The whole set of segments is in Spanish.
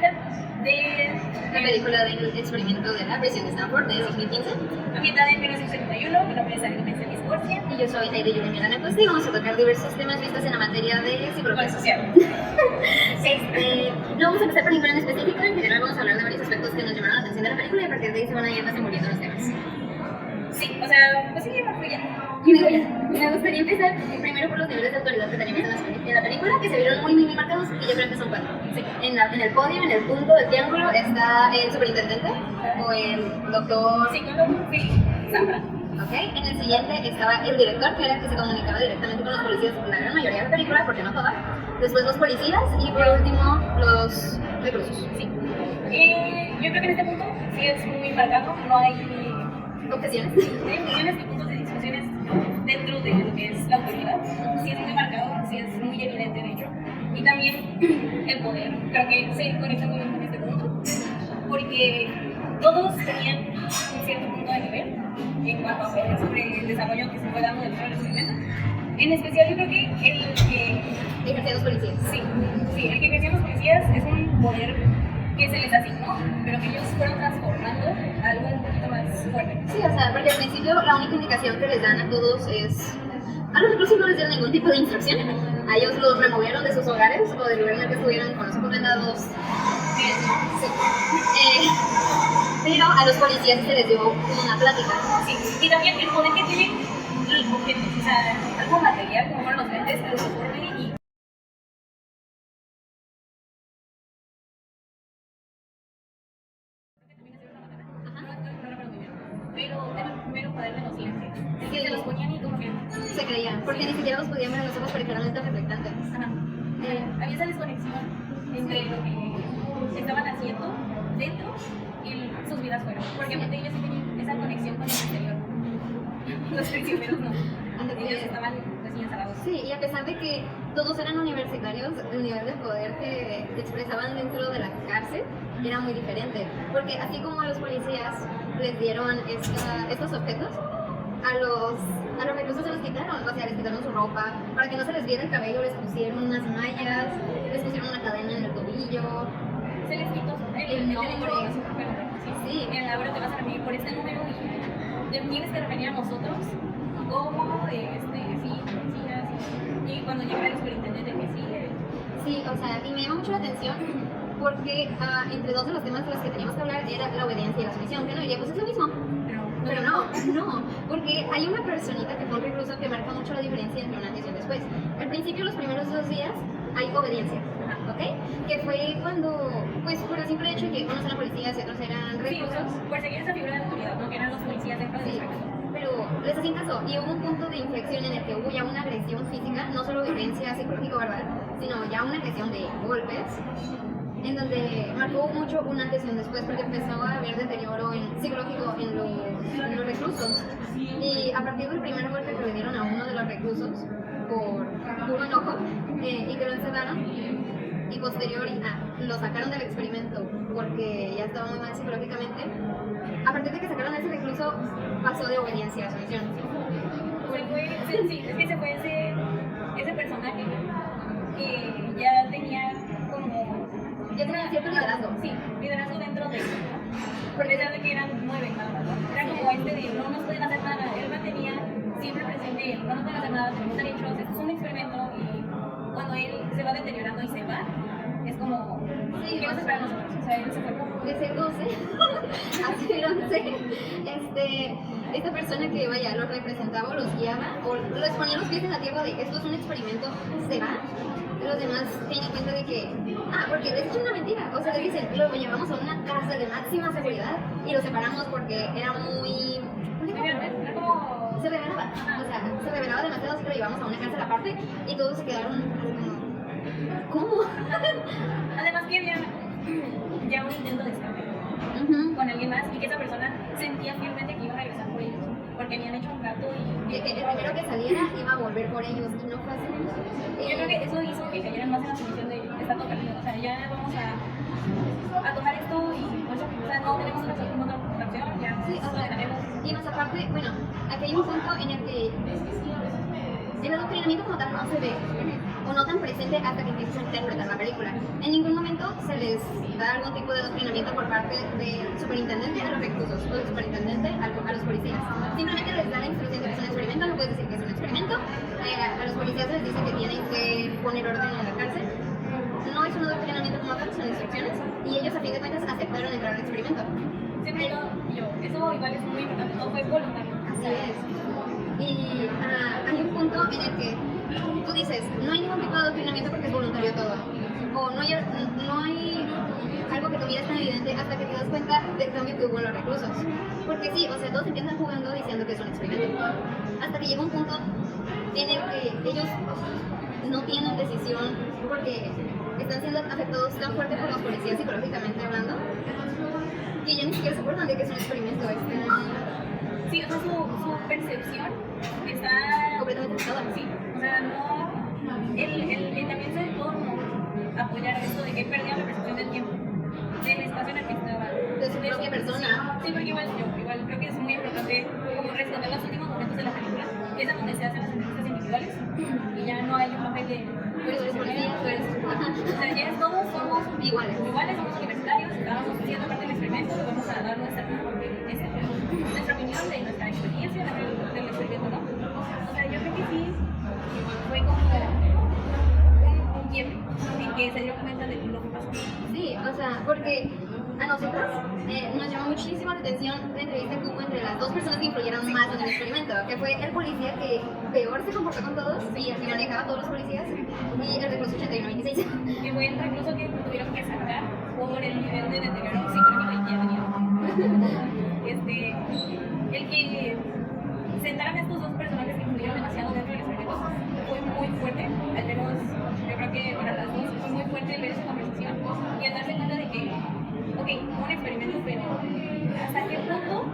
favorita de La película del experimento de la prisión de Stanford de 2015. ambientada en 1971, mi nombre es Agnes Discordia. Y yo soy Aide Yuri Milana Costa y vamos a tocar diversos temas vistos en la materia de psicología social. No vamos a empezar por ninguna en específico, en general vamos a hablar de varios aspectos que nos llamaron la atención de la película y a partir de ahí se van a ir desenvolviendo los temas. Sí, o sea, pues sí, Me gustaría empezar primero por los niveles de autoridad que tenemos en la película, que se vieron muy marcados y yo creo que son cuatro. sí. En el podio, en el punto del triángulo, está el superintendente o el doctor. Psicólogo Philip Zambra. Okay. En el siguiente estaba el director, que era el que se comunicaba directamente con los policías en la gran mayoría de la película, porque no toda. Después los policías y por último los reclusos. Sí. Yo creo que en este punto sí es muy marcado, no hay Objeciones. millones de puntos de discusiones dentro de lo que es la autoridad. Sí es muy marcado, sí es muy evidente de hecho. Y también el poder, creo que se conecta muy bien con este punto, porque todos tenían un cierto punto de nivel en cuanto a poder sobre el desarrollo que se fue dando dentro del experimento. En especial yo creo que el que Ejercían los policías. sí, el que ejercían los policías es un poder que se les asignó, pero que ellos fueron transformando a algo un poquito más fuerte. Sí, o sea, porque al principio la única indicación que les dan a todos es... A los reclusos no les dieron ningún tipo de instrucción. A ellos los removieron de sus hogares o del lugar en el que estuvieran con los ojos vendados. Sí. Pero a los policías se les dio una plática. Sí, y también el poder que tienen los objetos, o sea, algo material como fueron los lentes, los transformen y pero era el primero poder de los lentes. Es que se los ponían y como que Se creían, porque ni siquiera los podían ver en los ojos porque eran lentes reflectantes. había esa desconexión entre lo que estaban haciendo dentro y sus vidas fuera. Porque ellos sí tenían esa conexión con el exterior. Los prisioneros no. Ellos estaban recién encerrados. Sí, y a pesar de que todos eran universitarios, el nivel de poder que expresaban dentro de la cárcel era muy diferente. Porque así como a los policías les dieron estos objetos, a los reclusos se los quitaron, o sea, les quitaron su ropa, para que no se les viera el cabello, les pusieron unas mallas, les pusieron una cadena en el tobillo. Se les quitó El nombre. Sí, en la hora te vas a referir por este número y te tienes que referir a nosotros como sí, así. Y cuando llega el superintendente que sí. Sí, o sea, y me llama mucho la atención porque entre dos de los temas de los que teníamos que hablar era la obediencia y la sumisión, que no diría, pues es lo mismo. Pero no, porque hay una personita que fue un recluso que marca mucho la diferencia entre un antes y un después. Al principio, los primeros 2 días, hay obediencia, ¿ok? Que fue cuando, pues por el simple hecho de que unos eran policías y otros eran reclusos. Sí, por seguir esa figura de autoridad, ¿no? Que eran los policías dentro de Sí, pero les hacían caso y hubo un punto de inflexión en el que hubo ya una agresión física, no solo violencia psicológica o verbal, sino ya una agresión de golpes, en donde marcó mucho un antes y un después porque empezó a haber deterioro psicológico en los reclusos. Y a partir del primer golpe que le dieron a uno de los reclusos por puro enojo y que lo encerraron, y posterior lo sacaron del experimento porque ya estaba muy mal psicológicamente, a partir de que sacaron a ese recluso pasó de obediencia a sumisión. Sí, es que se fue ese personaje que ya tenía como... Ya tenía cierto liderazgo. Sí, liderazgo dentro de... Por pesar de que eran 9 nada más, ¿no? Era como de no nos pueden hacer nada. Él mantenía siempre presente, no nos pueden hacer nada, tenemos que estar hechos, esto es un experimento y cuando él se va deteriorando y se va, es como... Sí, ¿qué nos espera a nosotros? O sea, él se fue como... De ser 12 a ser 11, esta persona que vaya, los representaba o los guiaba o les ponía los pies en la tierra de esto es un experimento, se va. Los demás tienen cuenta de que, porque les echan una mentira, o sea, le dicen, lo llevamos a una cárcel de máxima seguridad y lo separamos porque era muy... Era como... Se revelaba, o sea, se revelaba demasiado, así que lo llevamos a una cárcel aparte y todos se quedaron así como, ¿cómo? Además que había ya un intento de escape con alguien más y que esa persona sentía firmemente que iba a regresar por ellos porque habían hecho un trato y que el primero que saliera iba a volver por ellos y no fue así. Yo creo que eso hizo que cayeran más en la sumisión de está todo perdido, o sea, ya vamos a tomar esto y pues, o sea, no tenemos otra opción, ya sí, o sea, y más aparte, bueno, aquí hay un punto en el que el adoctrinamiento como tal no se ve, o no tan presente hasta que empiezas a interpretar la película. En ningún momento se les da algún tipo de adoctrinamiento por parte del superintendente a los reclusos o del superintendente a los policías. Simplemente les da la instrucción de que es un experimento, no puedes decir que es un experimento. A los policías les dicen que tienen que poner orden en la cárcel. No es un adoctrinamiento como tal, son instrucciones, y ellos a fin de cuentas aceptaron entrar al experimento. Siempre yo, eso igual es muy importante, todo fue voluntario. Así es. Y hay un punto en el que tú dices, no hay ningún tipo de adoctrinamiento porque es voluntario todo. O no hay algo que tu vida es tan evidente hasta que te das cuenta del cambio que hubo en los reclusos. Porque sí, o sea, todos empiezan jugando diciendo que es un experimento. Hasta que llega un punto en el que ellos no tienen decisión porque están siendo afectados tan fuerte por los policías psicológicamente hablando que ya ni siquiera se acuerdan de que es un experimento. Sí, o sea, su percepción está completamente afectada. Sí, o sea, no. También se pudo apoyar esto de que perdía la percepción del tiempo, del espacio en el que estaba. De su propia persona. Sí, porque igual creo que es muy importante como rescatar los últimos momentos de la película, es en donde se hacen las entrevistas individuales y ya no hay un papel de Tú eres policía, tú eres... o sea, ya todos somos iguales, somos universitarios, estamos siendo parte del experimento, vamos a dar nuestra opinión de nuestra experiencia del experimento, ¿no? O sea, yo creo que sí fue como un quiebre en que se dieron cuenta de lo que pasó. Sí, o sea, porque a nosotros nos llamó muchísimo la atención la entrevista que hubo entre las dos personas que influyeron más en el experimento, que fue el policía que peor se comportó con todos y el que manejaba a todos los policías, y el recluso 8126. Que fue el recluso que tuvieron que sacar por el nivel de deterioro psicológico que ya tenía. El que sentaran a estos dos personajes que influyeron demasiado dentro del experimento fue muy fuerte, al menos yo creo que para las dos fue muy fuerte el ver esa conversación y el darse cuenta de que, ok, fue un experimento, pero ¿hasta qué punto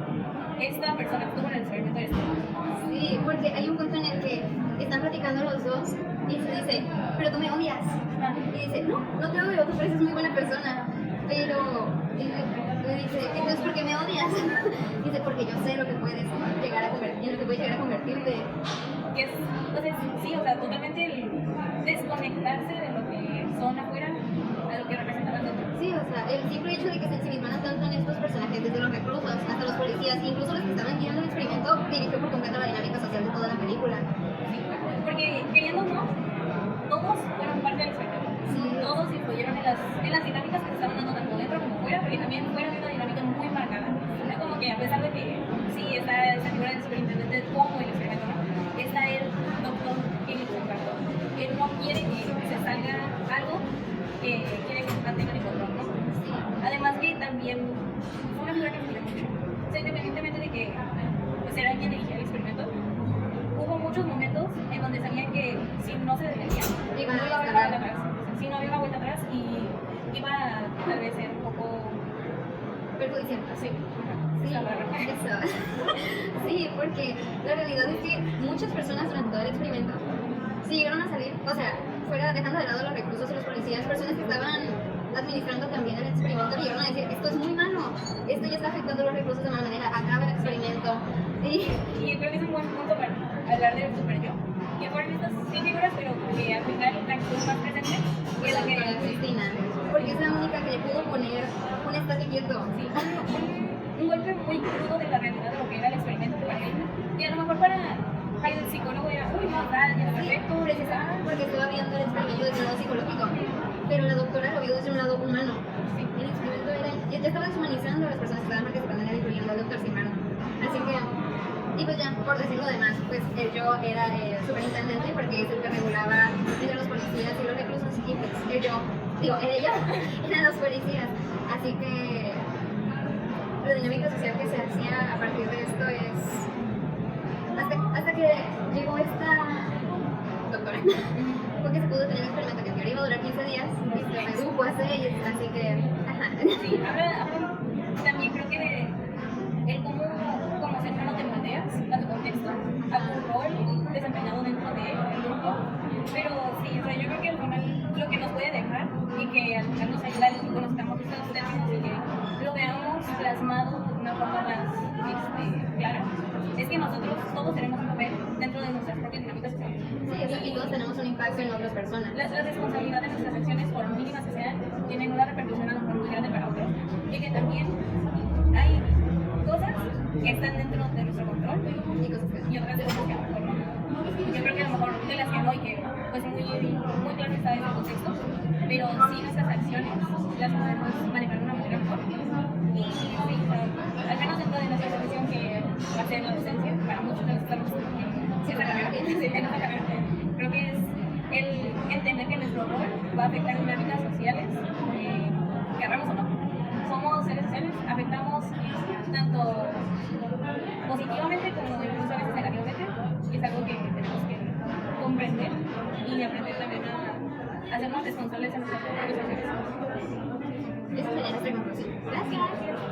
esta persona estuvo en el experimento de esto? Sí, porque hay un punto en el que están platicando los dos y se dice, pero tú me odias. Y dice, no te odio, tú pareces muy buena persona, pero... Y dice, entonces ¿por qué me odias? Dice, porque yo sé lo que puedes llegar a convertir, en lo que puedes llegar a convertirte. Que es, entonces, sí, o sea, totalmente el desconectarse de lo que son afuera a lo que representan dentro. Sí, o sea, el simple hecho de que se ensimismaran tanto en estos personajes, desde los reclusos hasta los policías, incluso los que estaban guiando el experimento, dirigió por completo la dinámica social de toda la película. Sí, porque queriendo o no, todos fueron parte del experimento. Sí. Todos influyeron en las dinámicas que se estaban dando tanto dentro como fuera, porque también fuera de una dinámica muy marcada. Es como que a pesar de que sí está esa figura del superintendente como el experimento, ¿no? Está el doctor que lo contrató. Él no quiere que se salga algo que quiere que se mantenga en control, ¿no? Sí. Además que también fue una figura que influyó mucho. O sea, independientemente de que pues, era quien dirigía el experimento, hubo muchos momentos en donde sabían que si no se detenía, no iba a haber una vuelta atrás. Si no había una vuelta atrás y iba a tal vez ser un poco Perjudicial. sí. Sí, eso. Sí, porque la realidad es que muchas personas durante todo el experimento sí llegaron a salir, o sea, fuera dejando de lado los reclusos y los policías, personas que estaban administrando también el experimento llegaron a decir, esto es muy malo, esto ya está afectando a los reclusos de mala manera, acaba el experimento. Y creo que es un buen punto para hablar del super yo. Que fueron estas 100 figuras, pero que al final la que estuvo más presente fue la que Cristina, porque es la única que le pudo poner un estate quieto. sí, un golpe muy crudo de la realidad de lo que era el experimento para él. Y a lo mejor para el psicólogo era, uy, no, tal, ya perfecto. Precisamente porque estaba viendo el experimento desde un lado psicológico, pero la doctora lo vio desde un lado humano. Sí. El experimento era, ya estaba deshumanizando a las personas que estaban participando en él, incluyendo al doctor Simano. Así que, y pues ya, por decir lo demás, pues el yo era el superintendente porque es el que regulaba entre los policías y los reclusos, y pues el yo, eran los policías. Así que la dinámica social que se hacía a partir de esto es hasta que llegó esta doctora porque se pudo tener un experimento que en teoría iba a durar 15 días y se redujo a 6, así que Sí, habla también creo que de el cómo ser humano te moldeas a tu contexto, a tu rol desempeñado dentro del grupo, pero sí, o sea, yo creo que al final lo que nos puede dejar y que al final nos ayuda a que conozcamos estos términos y que lo veamos plasmado de una forma más clara, es que nosotros todos tenemos un papel dentro de nuestras propias dinámicas sociales. sí, y todos tenemos un impacto impacto en otras personas. La responsabilidad de nuestras acciones, por mínimas que sean, tienen una repercusión a lo mejor muy grande para otros. Y que también hay cosas que están dentro de nuestro control y otras cosas que a lo mejor no. Yo creo que a lo mejor de las que no, y que pues muy claro está ese contexto, pero sí nuestras acciones las podemos manejar de una manera mejor. Y sí, o sea, al menos dentro de nuestra profesión, que va a ser la docencia, para muchos de los que estamos en esta carrera, creo que es el entender que nuestro rol va a afectar dinámicas sociales, querramos o no. Somos seres sociales, afectamos tanto positivamente como incluso a veces negativamente, y es algo que tenemos que comprender y aprender también a hacernos responsables en nuestras acciones. Esa sería nuestra conclusión. Gracias.